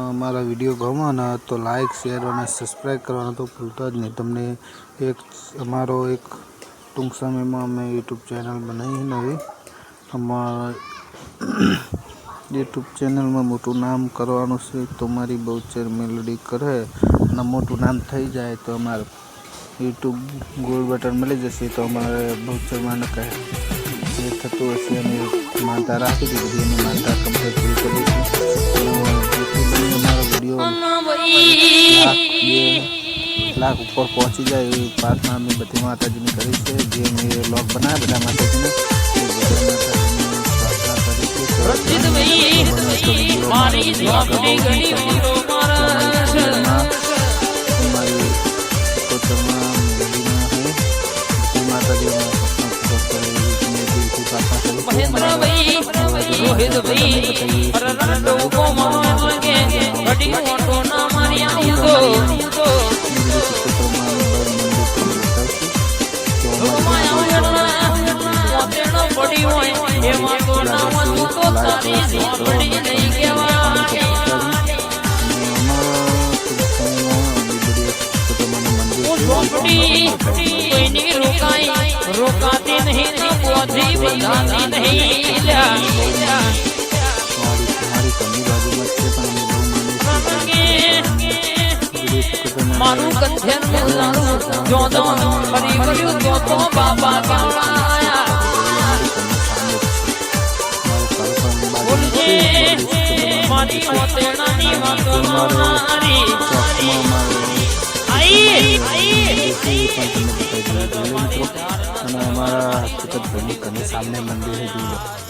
અમારા વિડીયો ગમવાના તો like share અને સબસ્ક્રાઈબ કરવાનું તો ભૂલતા જ નહીં. તમને અમારો એક ટૂંક સમયમાં અમે યુટ્યુબ ચેનલ બનાવી નવી. અમારા યુટ્યુબ ચેનલમાં મોટું નામ કરવાનું છે. તો મારી બહુચર મેલોડી કરે અને મોટું નામ થઈ જાય તો અમારે યુટ્યુબ ગોલ્ડ બટન મળી જશે. તો અમારે બહુચરમાં કહે જે થતું હશે અમે માનતા રાખી દીધી એની માનતા કમ્પ્લીટ કરી દઈશું. અમારો વિડીયો લાખ ઉપર પહોંચી જાય એવી પ્રાર્થના અમે બધી માતાજીની કરી છે. જે અમે લોક બનાવ્યા બધા માતાજીને रोकाती नहीं पौधी बंधाती नहीं मारू कंधेर में लाडू जो दो फरी फरी तो बाबा कावड़ाया बोलजे मारी होतेड़ा नी वातो नारी हमारा हकीकत बनी करने सामने मंदिर है।